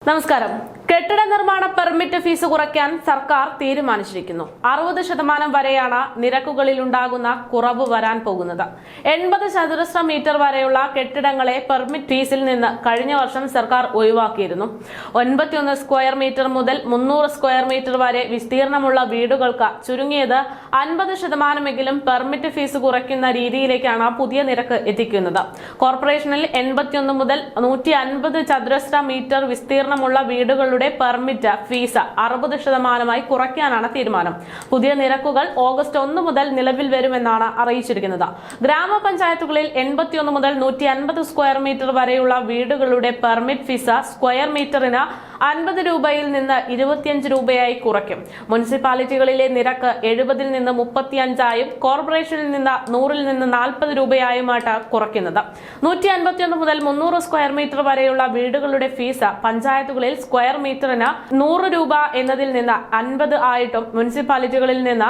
നമസ്കാരം. കെട്ടിട നിർമ്മാണ പെർമിറ്റ് ഫീസ് കുറയ്ക്കാൻ സർക്കാർ തീരുമാനിച്ചിരിക്കുന്നു. 60% വരെയാണ് നിരക്കുകളിൽ ഉണ്ടാകുന്ന കുറവ് വരാൻ പോകുന്നത്. 80 ചതുരശ്ര മീറ്റർ വരെയുള്ള കെട്ടിടങ്ങളെ പെർമിറ്റ് ഫീസിൽ നിന്ന് കഴിഞ്ഞ വർഷം സർക്കാർ ഒഴിവാക്കിയിരുന്നു. 91 സ്ക്വയർ മീറ്റർ മുതൽ 300 സ്ക്വയർ മീറ്റർ വരെ വിസ്തീർണമുള്ള വീടുകൾക്ക് ചുരുങ്ങിയത് 50% പെർമിറ്റ് ഫീസ് കുറയ്ക്കുന്ന രീതിയിലേക്കാണ് പുതിയ നിരക്ക് എത്തിക്കുന്നത്. കോർപ്പറേഷനിൽ 81 മുതൽ 150 ചതുരശ്ര മീറ്റർ വിസ്തീർണമുള്ള വീടുകളുടെ പെർമിറ്റ് ഫീസ് 60% കുറയ്ക്കാനാണ് തീരുമാനം. പുതിയ നിരക്കുകൾ ഓഗസ്റ്റ് 1 മുതൽ നിലവിൽ വരുമെന്നാണ് അറിയിച്ചിരിക്കുന്നത്. ഗ്രാമപഞ്ചായത്തുകളിൽ 81 മുതൽ 150 സ്ക്വയർ മീറ്റർ വരെയുള്ള വീടുകളുടെ പെർമിറ്റ് ഫീസ് സ്ക്വയർ മീറ്ററിന് 50 രൂപയിൽ നിന്ന് 25 രൂപയായി കുറയ്ക്കും. മുനിസിപ്പാലിറ്റികളിലെ നിരക്ക് 70-ൽ നിന്ന് 35-ആയും കോർപ്പറേഷനിൽ നിന്ന് 100-ൽ നിന്ന് 40 രൂപയായുമായിട്ട് കുറയ്ക്കുന്നത്. 151 മുതൽ 300 സ്ക്വയർ മീറ്റർ വരെയുള്ള വീടുകളുടെ ഫീസ് പഞ്ചായത്തുകളിൽ സ്ക്വയർ മീറ്ററിന് 100 രൂപ എന്നതിൽ നിന്ന് 50 ആയിട്ടും മുനിസിപ്പാലിറ്റികളിൽ നിന്ന്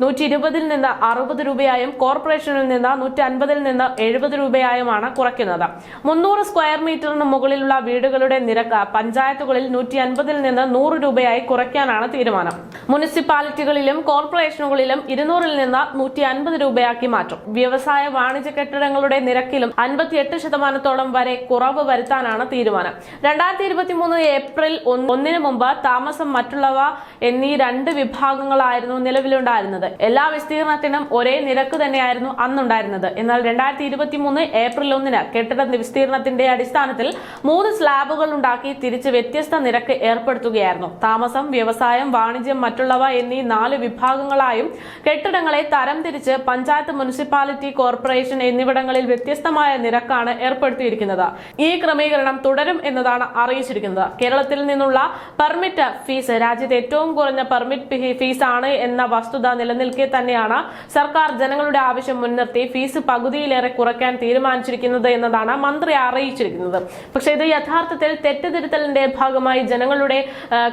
120-ൽ നിന്ന് 60 രൂപയായും കോർപ്പറേഷനിൽ നിന്ന് 150-ൽ നിന്ന് 70 രൂപയായുമാണ് കുറയ്ക്കുന്നത്. 300 സ്ക്വയർ മീറ്ററിന് മുകളിലുള്ള വീടുകളുടെ നിരക്ക് പഞ്ചായത്തുകളിൽ 150-ൽ നിന്ന് 100 രൂപയായി കുറയ്ക്കാനാണ് തീരുമാനം. മുനിസിപ്പാലിറ്റികളിലും കോർപ്പറേഷനുകളിലും 200-ൽ നിന്ന് 150 രൂപയാക്കി മാറ്റും. വ്യവസായ വാണിജ്യ കെട്ടിടങ്ങളുടെ നിരക്കിലും 58% വരെ കുറവ് വരുത്താനാണ് തീരുമാനം. 2023 ഏപ്രിൽ 1-ന് മുമ്പ് താമസം, മറ്റുള്ളവ എന്നീ 2 വിഭാഗങ്ങളായിരുന്നു നിലവിലുണ്ടായിരുന്നത്. എല്ലാ വിസ്തീർണത്തിനും ഒരേ നിരക്ക് തന്നെയായിരുന്നു അന്നുണ്ടായിരുന്നത്. എന്നാൽ 2023 ഏപ്രിൽ 1-ന് കെട്ടിട വിസ്തീർണത്തിന്റെ അടിസ്ഥാനത്തിൽ 3 സ്ലാബുകൾ ഉണ്ടാക്കി തിരിച്ച് വ്യത്യസ്ത നിരക്ക് ഏർപ്പെടുത്തുകയായിരുന്നു. താമസം, വ്യവസായം, വാണിജ്യം, മറ്റുള്ളവ എന്നീ 4 വിഭാഗങ്ങളായും കെട്ടിടങ്ങളെ തരംതിരിച്ച് പഞ്ചായത്ത്, മുനിസിപ്പാലിറ്റി, കോർപ്പറേഷൻ എന്നിവിടങ്ങളിൽ വ്യത്യസ്തമായ നിരക്കാണ് ഏർപ്പെടുത്തിയിരിക്കുന്നത്. ഈ ക്രമീകരണം തുടരും എന്നതാണ് അറിയിച്ചിരിക്കുന്നത്. കേരളത്തിൽ നിന്നുള്ള പെർമിറ്റ് ഫീസ് രാജ്യത്തെ ഏറ്റവും കുറഞ്ഞ പെർമിറ്റ് ഫീസ് ആണ് എന്ന വസ്തുത നിലനിൽക്കെ തന്നെയാണ് സർക്കാർ ജനങ്ങളുടെ ആവശ്യം മുൻനിർത്തി ഫീസ് പകുതിയിലേറെ കുറയ്ക്കാൻ തീരുമാനിച്ചിരിക്കുന്നത് എന്നതാണ് മന്ത്രി അറിയിച്ചിരിക്കുന്നത്. പക്ഷേ ഇത് യഥാർത്ഥത്തിൽ തെറ്റുതിരുത്തലിന്റെ ഭാഗമായി ജനങ്ങളുടെ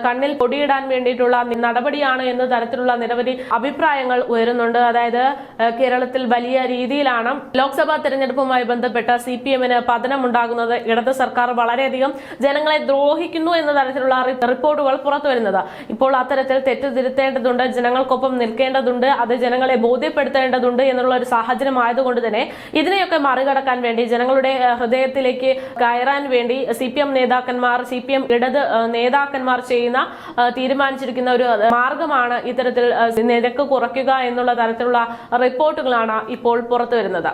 കണ്ണിൽ പൊടിയിടാൻ വേണ്ടിയിട്ടുള്ള നടപടിയാണ് എന്ന തരത്തിലുള്ള നിരവധി അഭിപ്രായങ്ങൾ ഉയരുന്നുണ്ട്. അതായത് കേരളത്തിൽ വലിയ രീതിയിലാണ് ലോക്സഭാ തെരഞ്ഞെടുപ്പുമായി ബന്ധപ്പെട്ട CPM-ന് പതനമുണ്ടാകുന്നത്. ഇടത് സർക്കാർ വളരെയധികം ജനങ്ങളെ ദ്രോഹിക്കുന്നു എന്ന തരത്തിലുള്ള റിപ്പോർട്ടുകൾ പുറത്തു വരുന്നത്. ഇപ്പോൾ അത്തരത്തിൽ തെറ്റ് തിരുത്തേണ്ടതുണ്ട്, ജനങ്ങൾക്കൊപ്പം നിൽക്കേണ്ടതുണ്ട്, അത് ജനങ്ങളെ ബോധ്യപ്പെടുത്തേണ്ടതുണ്ട് എന്നുള്ള ഒരു സാഹചര്യം ആയതുകൊണ്ട് തന്നെ ഇതിനെയൊക്കെ മറികടക്കാൻ വേണ്ടി, ജനങ്ങളുടെ ഹൃദയത്തിലേക്ക് കയറാൻ വേണ്ടി CPM നേതാക്കന്മാർ, CPM ഇടത് നേതാക്കന്മാർ തീരുമാനിച്ചിരിക്കുന്ന ഒരു മാർഗമാണ് ഇത്തരത്തിൽ നിരക്ക് കുറയ്ക്കുക എന്നുള്ള തരത്തിലുള്ള റിപ്പോർട്ടുകളാണ് ഇപ്പോൾ പുറത്തു വരുന്നത്.